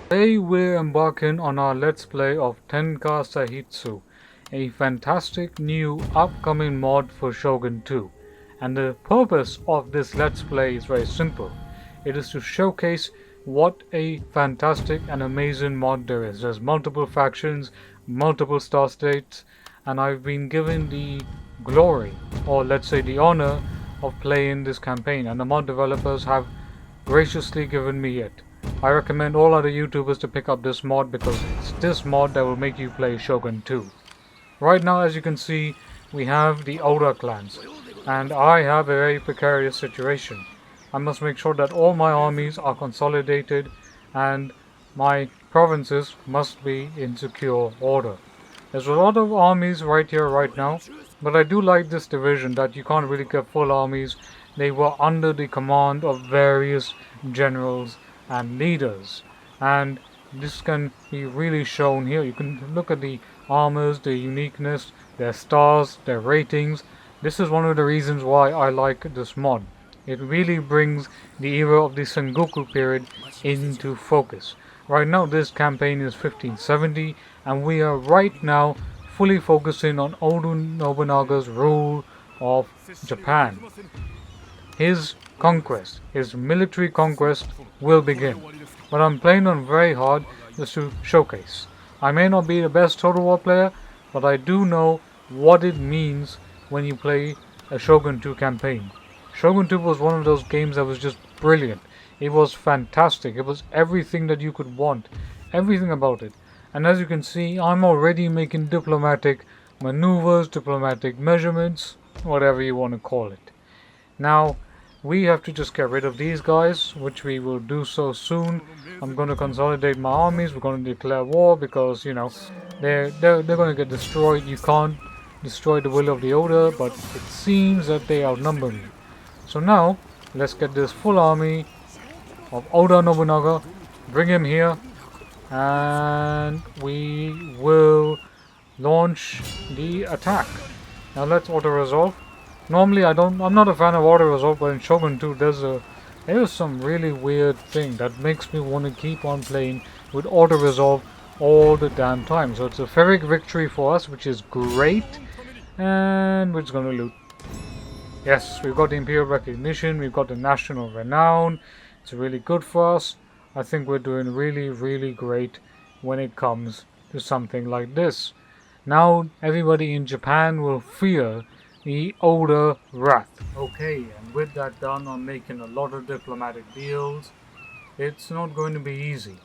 Today we're embarking on our Let's Play of Tenka Seihitsu, a fantastic new upcoming mod for Shogun 2. And the purpose of this Let's Play is very simple. It is to showcase what a fantastic and amazing mod there is. There's multiple factions, multiple star states, and I've been given the glory, or let's say the honor, of playing this campaign, and the mod developers have graciously given me it. I recommend all other YouTubers to pick up this mod because it's this mod that will make you play Shogun 2. Right now, as you can see, we have the Oda Clans, and I have a very precarious situation. I must make sure that all my armies are consolidated and my provinces must be in secure order. There's a lot of armies right here right now, but I do like this division that you can't really get full armies. They were under the command of various generals and leaders, and this can be really shown here. You can look at the armors, the uniqueness, their stars, their ratings. This is one of the reasons why I like this mod. It really brings the era of the Sengoku period into focus. Right now this campaign is 1570 and we are right now fully focusing on Oda Nobunaga's rule of Japan. His conquest, his military conquest will begin. What I'm playing on very hard is to showcase. I may not be the best Total War player, but I do know what it means when you play a Shogun 2 campaign. Shogun 2 was one of those games that was just brilliant. It was fantastic. It was everything that you could want. Everything about it. And as you can see, I'm already making diplomatic maneuvers, diplomatic measurements, whatever you want to call it. Now, we have to just get rid of these guys, which we will do so soon. I'm going to consolidate my armies. We're going to declare war because, you know, they're going to get destroyed. You can't destroy the will of the Oda, but it seems that they outnumber me. So now, let's get this full army of Oda Nobunaga, bring him here, and we will launch the attack. Now let's auto-resolve. Normally I'm not a fan of auto-resolve, but in Shogun 2 there's some really weird thing that makes me want to keep on playing with auto-resolve all the damn time. So it's a Ferric victory for us, which is great, and we're just going to loot. Yes, we've got the Imperial Recognition, we've got the National Renown. It's really good for us. I think we're doing really, really great when it comes to something like this. Now everybody in Japan will fear the Oda wrath. Okay, and with that done, I'm making a lot of diplomatic deals. It's not going to be easy.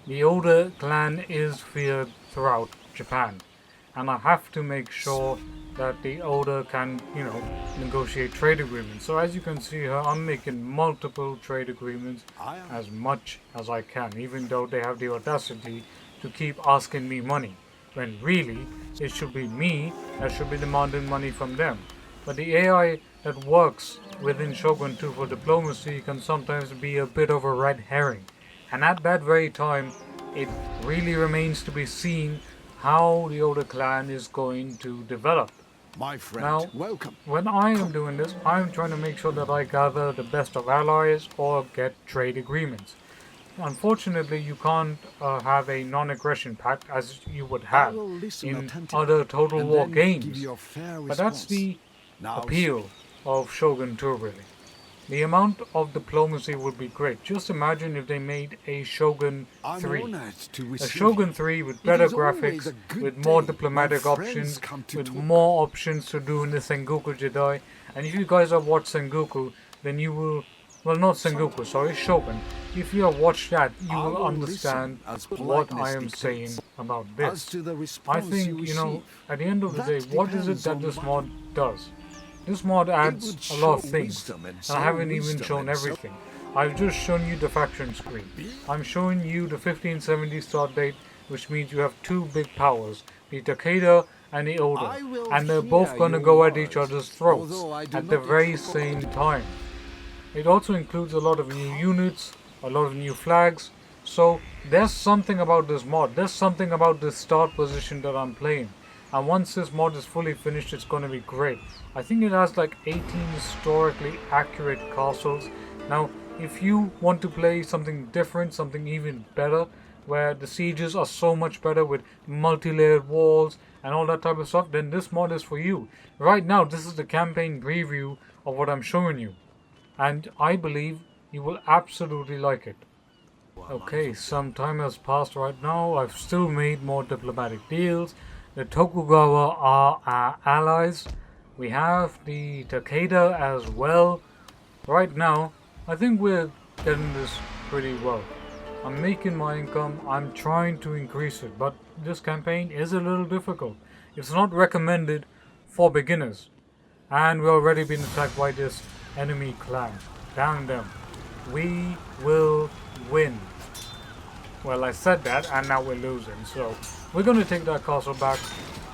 The Oda clan is feared throughout Japan, and I have to make sure that the Oda can, you know, negotiate trade agreements. So as you can see here, I'm making multiple trade agreements as much as I can, even though they have the audacity to keep asking me money, when really it should be me that should be demanding money from them. But the AI that works within Shogun 2 for diplomacy can sometimes be a bit of a red herring. And at that very time, it really remains to be seen how the Oda clan is going to develop. My friend, now, welcome. When I am doing this, I'm trying to make sure that I gather the best of allies or get trade agreements. Unfortunately, you can't have a non-aggression pact as you would have in other Total War games. But that's the appeal of Shogun 2 really. The amount of diplomacy would be great. Just imagine if they made a Shogun 3. A Shogun 3 with better graphics, with more diplomatic options, with more options to do in the Sengoku Jedi. And if you guys have watched Sengoku, then you will, well, not Sengoku, sorry, Shogun. If you have watched that, you will understand what I am saying about this. I think, you know, at the end of the day, what is it that this mod does? This mod adds a lot of things, and I haven't even shown everything. I've just shown you the faction screen. I'm showing you the 1570 start date, which means you have two big powers, the Takeda and the Oda, I will and they're hear both gonna go at each yours, other's throats although I do at the not very expect- same time. It also includes a lot of new units, a lot of new flags. So there's something about this mod. There's something about this start position that I'm playing. And once this mod is fully finished, it's going to be great. I think it has like 18 historically accurate castles. Now, if you want to play something different, something even better, where the sieges are so much better with multi-layered walls and all that type of stuff, then this mod is for you. Right now, this is the campaign preview of what I'm showing you, and I believe you will absolutely like it. Okay, some time has passed right now. I've still made more diplomatic deals. The Tokugawa are our allies. We have the Takeda as well. Right now, I think we're getting this pretty well. I'm making my income, I'm trying to increase it, but this campaign is a little difficult. It's not recommended for beginners. And we're already being attacked by this enemy clan. Damn them. We will win. Well, I said that, and now we're losing. So, we're going to take that castle back.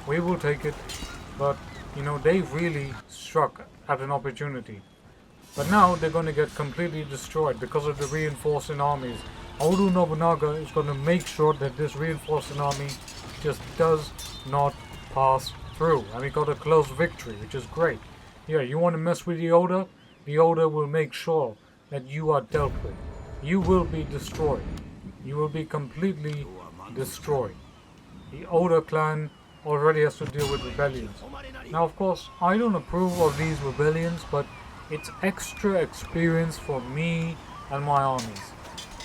We will take it. But, you know, they really struck at an opportunity. But now they're going to get completely destroyed because of the reinforcing armies. Oda Nobunaga is going to make sure that this reinforcing army just does not pass through. And we got a close victory, which is great. Yeah, you want to mess with the Oda? The Oda will make sure that you are dealt with. You will be destroyed. You will be completely destroyed. The Oda clan already has to deal with rebellions. Now, of course, I don't approve of these rebellions, but it's extra experience for me and my armies.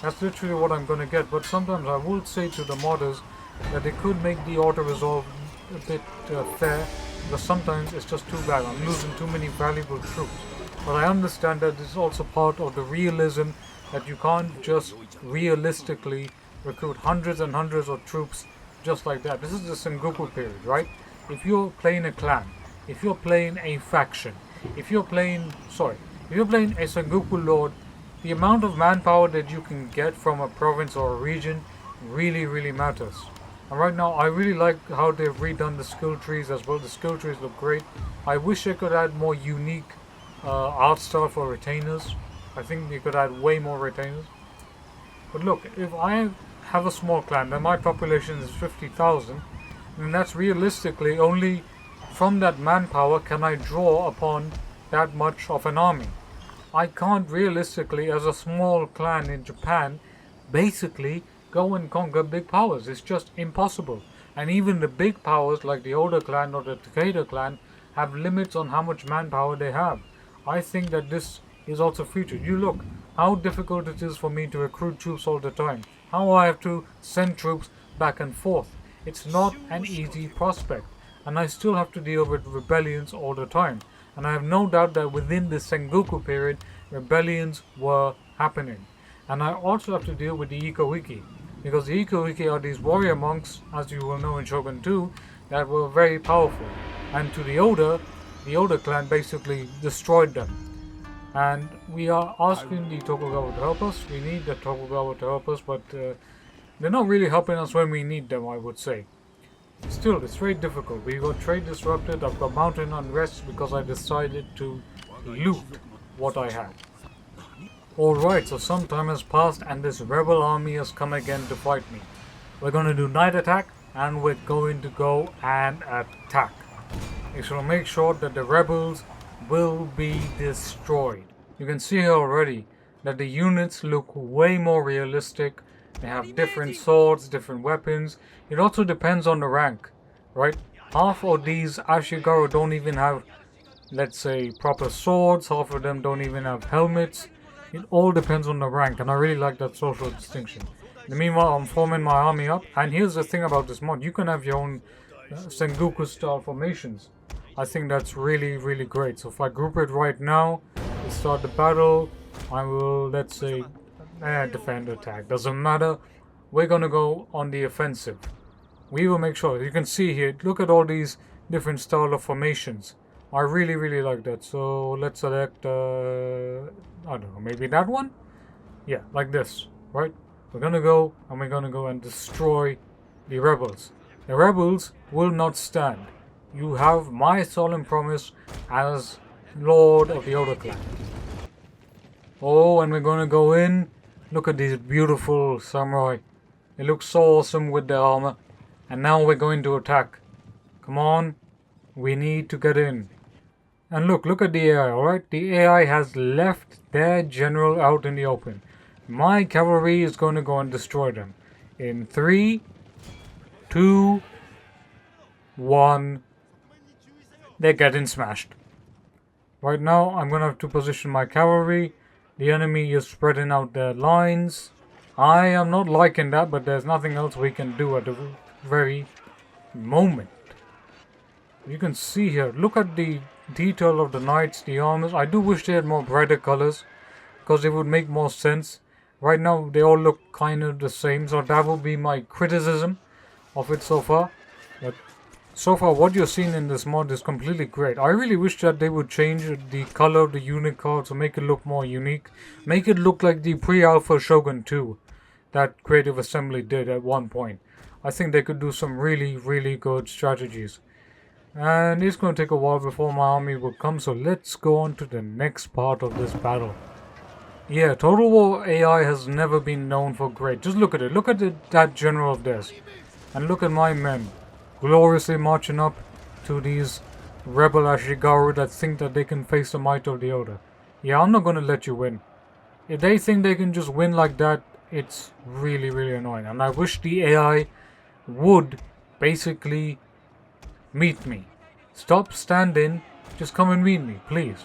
That's literally what I'm going to get, but sometimes I would say to the modders that they could make the auto-resolve a bit fair, because sometimes it's just too bad. I'm losing too many valuable troops. But I understand that this is also part of the realism, that you can't just realistically recruit hundreds and hundreds of troops just like that. This is the Sengoku period, right? If you're playing a clan, if you're playing a faction, if you're playing a Sengoku Lord, the amount of manpower that you can get from a province or a region really matters. And right now, I really like how they've redone the skill trees as well. The skill trees look great. I wish they could add more unique art style for retainers. I think they could add way more retainers. But look, if I have a small clan and my population is 50,000, then that's realistically only from that manpower can I draw upon that much of an army. I can't realistically, as a small clan in Japan, basically go and conquer big powers. It's just impossible. And even the big powers like the Oda clan or the Takeda clan have limits on how much manpower they have. I think that this is also featured. You look how difficult it is for me to recruit troops all the time. How I have to send troops back and forth. It's not an easy prospect. And I still have to deal with rebellions all the time. And I have no doubt that within the Sengoku period, rebellions were happening. And I also have to deal with the Ikoiki, because the Ikoiki are these warrior monks, as you will know in Shogun 2, that were very powerful. And to the Oda clan basically destroyed them. And we are asking the Tokugawa to help us. We need the Tokugawa to help us, but they're not really helping us when we need them, I would say. Still, it's very difficult. We got trade disrupted. I've got mountain unrest because I decided to loot what I had. Alright, so some time has passed and this rebel army has come again to fight me. We're going to do night attack and we're going to go and attack. We shall make sure that the rebels will be destroyed. You can see here already that the units look way more realistic. They have different swords, different weapons. It also depends on the rank, right? Half of these Ashigaru don't even have, let's say, proper swords. Half of them don't even have helmets. It all depends on the rank, and I really like that social distinction. In the meanwhile, I'm forming my army up, and here's the thing about this mod. You can have your own Sengoku-style formations. I think that's really great. So if I group it right now, we start the battle. I will, let's say, defend, attack. Doesn't matter. We're gonna go on the offensive. We will make sure. You can see here, look at all these different style of formations. I really like that. So let's select, I don't know, maybe that one? Yeah, like this, right? We're gonna go and destroy the rebels. The rebels will not stand. You have my solemn promise as Lord of the Oda Clan. Oh, and we're gonna go in. Look at these beautiful samurai. They look so awesome with their armor. And now we're going to attack. Come on. We need to get in. And look at the AI, alright? The AI has left their general out in the open. My cavalry is going to go and destroy them. In 3, 2, 1. They're getting smashed. Right now, I'm going to have to position my cavalry. The enemy is spreading out their lines. I am not liking that, but there's nothing else we can do at the very moment. You can see here, look at the detail of the knights, the armors. I do wish they had more brighter colors, because it would make more sense. Right now, they all look kind of the same, so that would be my criticism of it so far. But so far, what you're seeing in this mod is completely great. I really wish that they would change the color of the unit card to make it look more unique. Make it look like the pre-alpha Shogun 2 that Creative Assembly did at one point. I think they could do some really good strategies. And it's going to take a while before my army will come, so let's go on to the next part of this battle. Yeah, Total War AI has never been known for great. Just look at it. Look at that general of theirs. And look at my men gloriously marching up to these rebel Ashigaru that think that they can face the might of the Oda. Yeah, I'm not going to let you win. If they think they can just win like that, it's really annoying. And I wish the AI would basically meet me. Stop standing, just come and meet me, please.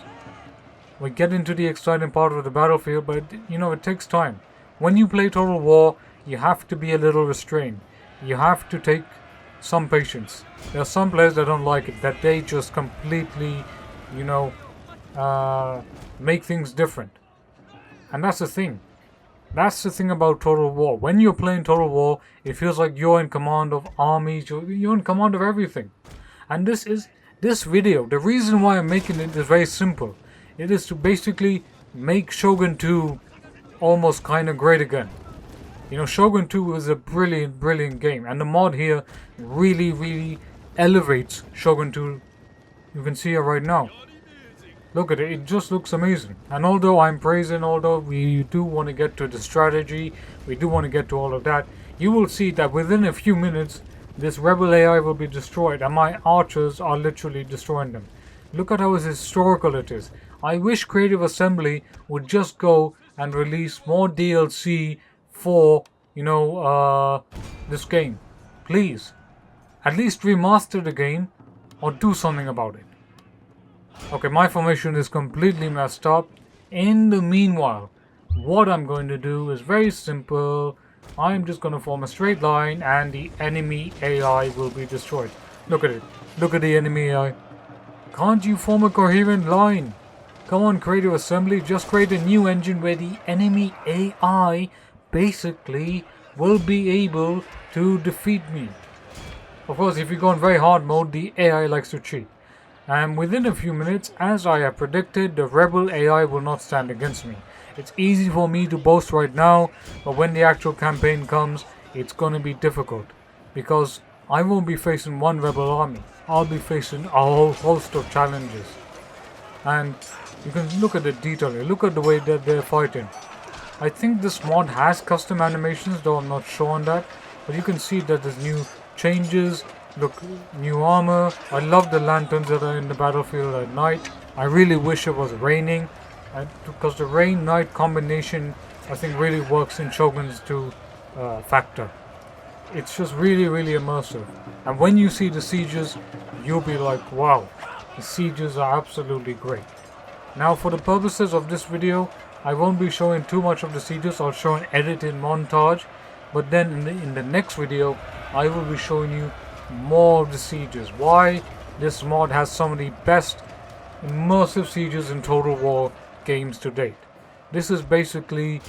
We get into the exciting part of the battlefield, but you know, it takes time. When you play Total War, you have to be a little restrained. You have to take some patience. There are some players that don't like it, that they just completely, you know, make things different. And that's the thing. That's the thing about Total War. When you're playing Total War, it feels like you're in command of armies, you're in command of everything. And this video, the reason why I'm making it is very simple. It is to basically make Shogun 2 almost kind of great again. You know, Shogun 2 was a brilliant game. And the mod here really elevates Shogun 2. You can see it right now. Look at it, it just looks amazing. And although we do want to get to the strategy, we do want to get to all of that, you will see that within a few minutes, this rebel AI will be destroyed, and my archers are literally destroying them. Look at how historical it is. I wish Creative Assembly would just go and release more DLC for, you know, this game. Please. At least remaster the game, or do something about it. Okay, my formation is completely messed up. In the meanwhile, what I'm going to do is very simple. I'm just going to form a straight line and the enemy AI will be destroyed. Look at it. Look at the enemy AI. Can't you form a coherent line? Come on, Creative Assembly. Just create a new engine where the enemy AI basically will be able to defeat me. Of course, if you go in very hard mode, the AI likes to cheat. And within a few minutes, as I have predicted, the rebel AI will not stand against me. It's easy for me to boast right now, but when the actual campaign comes, it's going to be difficult. Because I won't be facing one rebel army. I'll be facing a whole host of challenges. And you can look at the detail here. Look at the way that they're fighting. I think this mod has custom animations, though I'm not sure on that. But you can see that there's new changes. Look, new armor. I love the lanterns that are in the battlefield at night. I really wish it was raining, because the rain-night combination I think really works in Shogun's 2 factor. It's just really immersive. And when you see the sieges, you'll be like, wow, the sieges are absolutely great. Now for the purposes of this video, I won't be showing too much of the sieges. I'll show an edited montage. But then in the next video, I will be showing you more of the sieges. Why this mod has some of the best immersive sieges in Total War games to date. This is basically,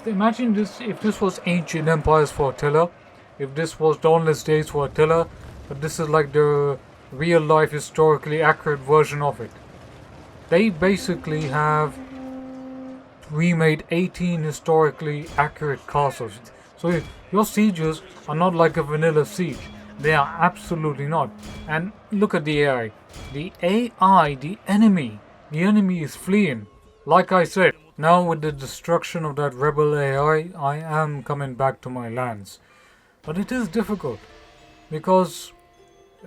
imagine this if this was Ancient Empires for Attila, if this was Dauntless Days for Attila, but this is like the real life historically accurate version of it. They basically have remade 18 historically accurate castles. So your sieges are not like a vanilla siege. They are absolutely not. And look at the AI. The AI, the enemy is fleeing. Like I said, now with the destruction of that rebel I am coming back to my lands. But it is difficult because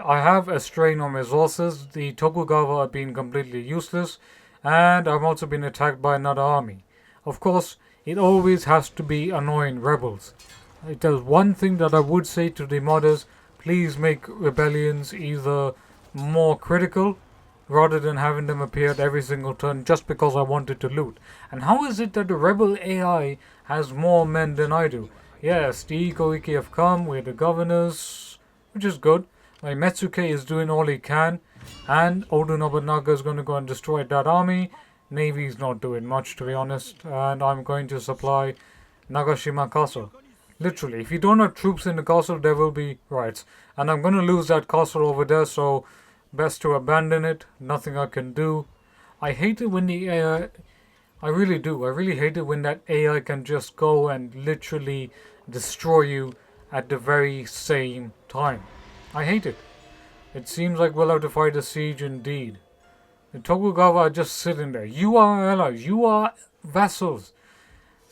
I have a strain on resources. The Tokugawa are being completely useless, and I've also been attacked by another army. Of course, it always has to be annoying rebels. It is one thing that I would say to the modders: please make rebellions either more critical rather than having them appear at every single turn just because I wanted to loot. And how is it that the rebel AI has more men than I do? Yes, the Ikoiki have come, we're the governors, which is good. My Metsuke is doing all he can, and Oda Nobunaga is going to go and destroy that army. Navy's not doing much, to be honest, and I'm going to supply Nagashima Castle. Literally, if you don't have troops in the castle, there will be riots. And I'm going to lose that castle over there, so best to abandon it. Nothing I can do. I hate it when the AI... I really do. I really hate it when that AI can just go and literally destroy you at the very same time. I hate it. It seems like we'll have to fight a siege indeed. The Tokugawa are just sitting there. You are allies. You are vassals.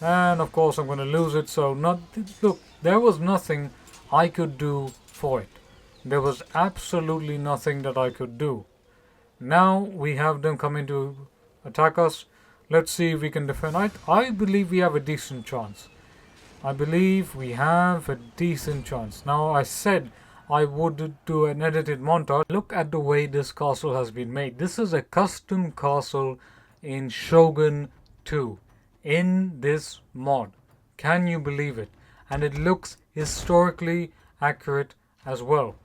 And of course I'm going to lose it, so look, there was nothing I could do for it. There was absolutely nothing that I could do. Now we have them coming to attack us. Let's see if we can defend. I believe we have a decent chance. I believe we have a decent chance. Now I said I would do an edited montage. Look at the way this castle has been made. This is a custom castle in Shogun 2. In this mod. Can you believe it? And it looks historically accurate as well.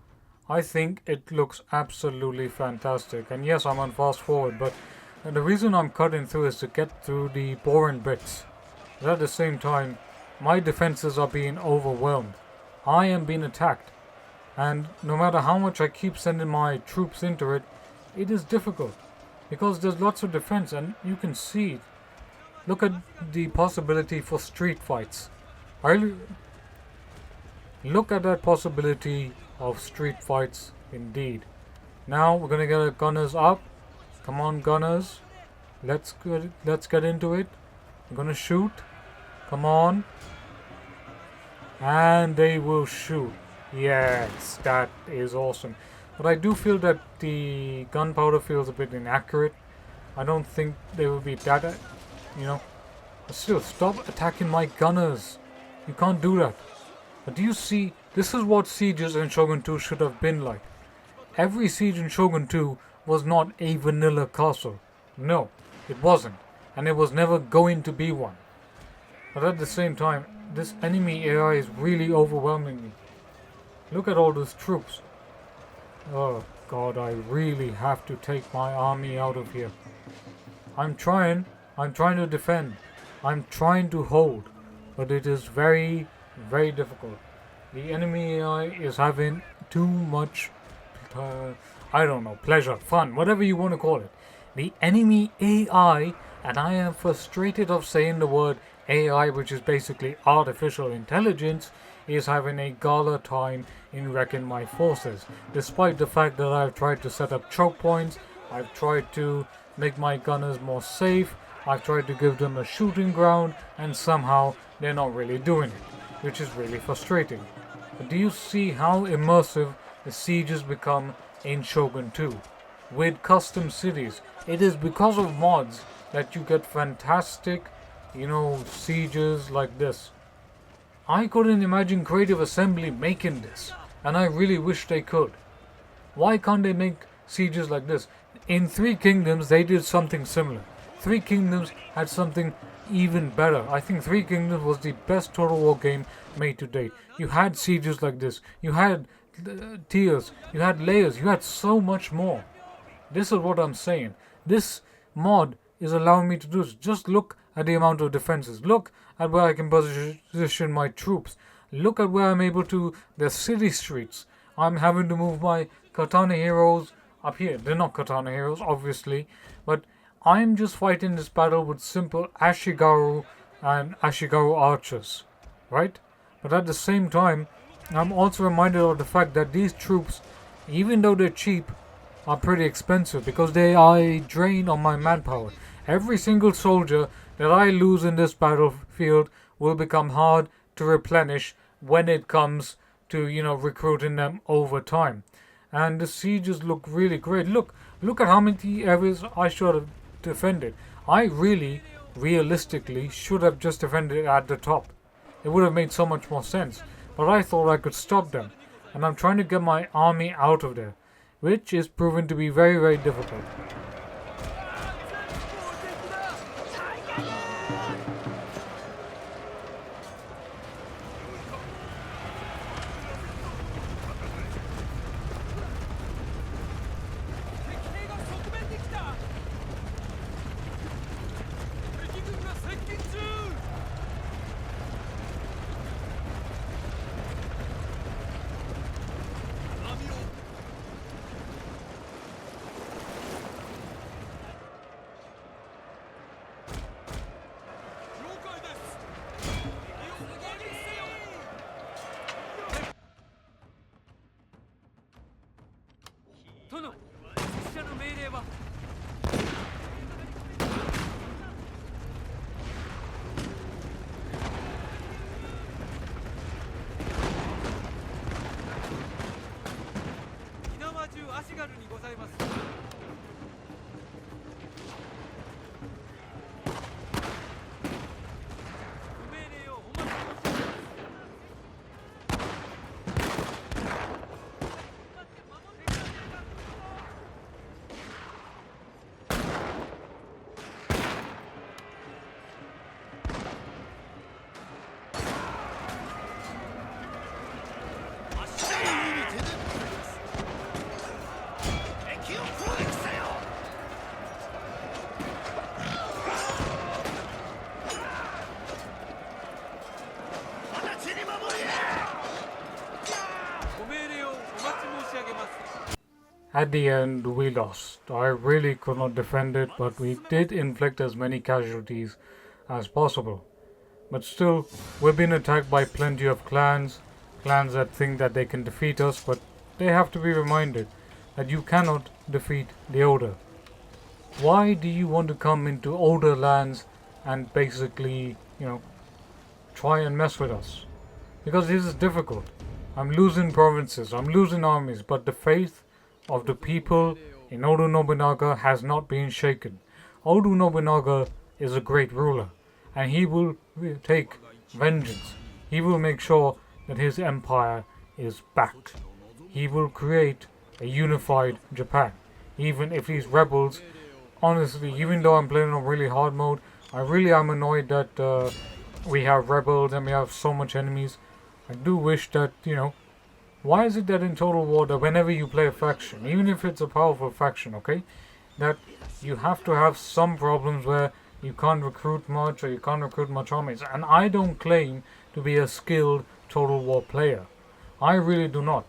I think it looks absolutely fantastic. And yes, I'm on fast forward, but the reason I'm cutting through is to get through the boring bits. But at the same time, my defenses are being overwhelmed. I am being attacked. And no matter how much I keep sending my troops into it, it is difficult. Because there's lots of defense, and you can see. Look at the possibility for street fights. Look at that possibility of street fights indeed. Now we're gonna get our gunners up. Come on, gunners. Let's get into it. We're gonna shoot. Come on. And they will shoot. Yes, that is awesome. But I do feel that the gunpowder feels a bit inaccurate. I don't think they will be that, But still, stop attacking my gunners. You can't do that. But do you see, this is what sieges in Shogun 2 should have been like. Every siege in Shogun 2 was not a vanilla castle. No, it wasn't. And it was never going to be one. But at the same time, this enemy AI is really overwhelming me. Look at all those troops. Oh god, I really have to take my army out of here. I'm trying to defend. I'm trying to hold. But it is very, very difficult. The enemy AI is having too much, pleasure, fun, whatever you want to call it. The enemy AI, and I am frustrated of saying the word AI, which is basically artificial intelligence, is having a gala time in wrecking my forces. Despite the fact that I've tried to set up choke points, I've tried to make my gunners more safe, I've tried to give them a shooting ground, and somehow they're not really doing it, which is really frustrating. But do you see how immersive the sieges become in Shogun 2? With custom cities, it is because of mods that you get fantastic, sieges like this. I couldn't imagine Creative Assembly making this, and I really wish they could. Why can't they make sieges like this? In Three Kingdoms, they did something similar. Three Kingdoms had something even better. I think Three Kingdoms was the best Total War game made to date. You had sieges like this. You had tiers. You had layers. You had so much more. This is what I'm saying. This mod is allowing me to do this. Just look at the amount of defenses. Look at where I can position my troops. Look at where I'm able to... The city streets. I'm having to move my katana heroes up here. They're not katana heroes, obviously. But I'm just fighting this battle with simple Ashigaru and Ashigaru archers. Right? But at the same time, I'm also reminded of the fact that these troops, even though they're cheap, are pretty expensive because they are a drain on my manpower. Every single soldier that I lose in this battlefield will become hard to replenish when it comes to, recruiting them over time. And the sieges look really great. Look at how many areas I should have defended. I really, realistically, should have just defended at the top. It would have made so much more sense. But I thought I could stop them. And I'm trying to get my army out of there, which is proven to be very, very difficult. At the end, we lost. I really could not defend it, but we did inflict as many casualties as possible. But still, we've been attacked by plenty of clans that think that they can defeat us, but they have to be reminded that you cannot defeat the Oda. Why do you want to come into Oda Lands and basically, try and mess with us? Because this is difficult. I'm losing provinces, I'm losing armies, but the faith of the people in Oda Nobunaga has not been shaken. Oda Nobunaga is a great ruler, and he will take vengeance. He will make sure that his empire is back. He will create a unified Japan. Even if these rebels, honestly, even though I'm playing on really hard mode, I really am annoyed that we have rebels and we have so much enemies. I do wish that, why is it that in Total War that whenever you play a faction, even if it's a powerful faction, okay, that you have to have some problems where you can't recruit much or you can't recruit much armies. And I don't claim to be a skilled Total War player. I really do not.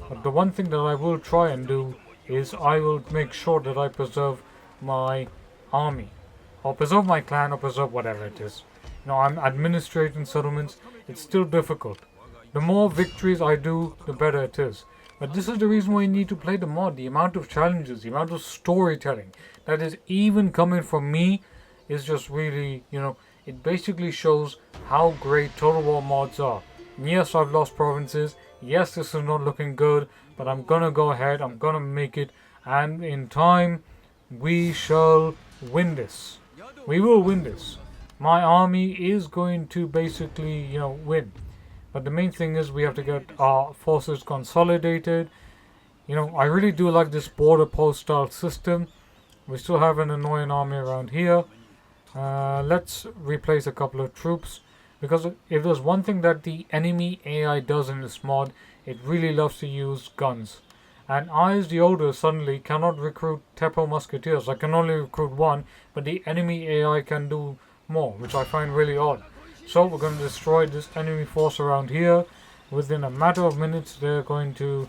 But the one thing that I will try and do is I will make sure that I preserve my army. Or preserve my clan or preserve whatever it is. I'm administrating settlements. It's still difficult. The more victories I do, the better it is. But this is the reason why you need to play the mod. The amount of challenges, the amount of storytelling that is even coming from me is just really, it basically shows how great Total War mods are. Yes, I've lost provinces. Yes, this is not looking good. But I'm gonna go ahead. I'm gonna make it. And in time, we shall win this. We will win this. My army is going to basically, win. But the main thing is we have to get our forces consolidated. I really do like this border post style system. We still have an annoying army around here. Let's replace a couple of troops. Because if there's one thing that the enemy AI does in this mod, it really loves to use guns. And I, as the Oda, suddenly cannot recruit Teppo Musketeers. I can only recruit one, but the enemy AI can do more, which I find really odd. So we're going to destroy this enemy force around here. Within a matter of minutes, they're going to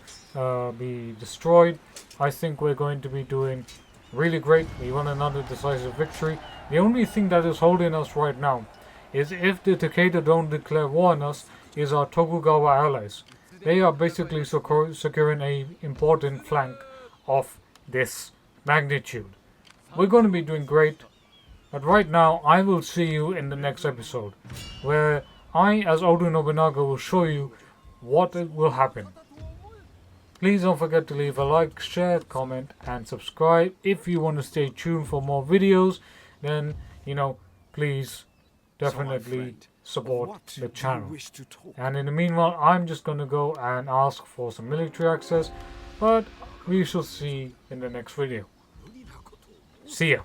be destroyed. I think we're going to be doing really great. We won another decisive victory. The only thing that is holding us right now is if the Takeda don't declare war on us, is our Tokugawa allies. They are basically securing a important flank of this magnitude. We're going to be doing great. But right now, I will see you in the next episode, where I, as Oda Nobunaga, will show you what will happen. Please don't forget to leave a like, share, comment, and subscribe. If you want to stay tuned for more videos, then, please definitely support the channel. And in the meanwhile, I'm just going to go and ask for some military access, but we shall see in the next video. See ya.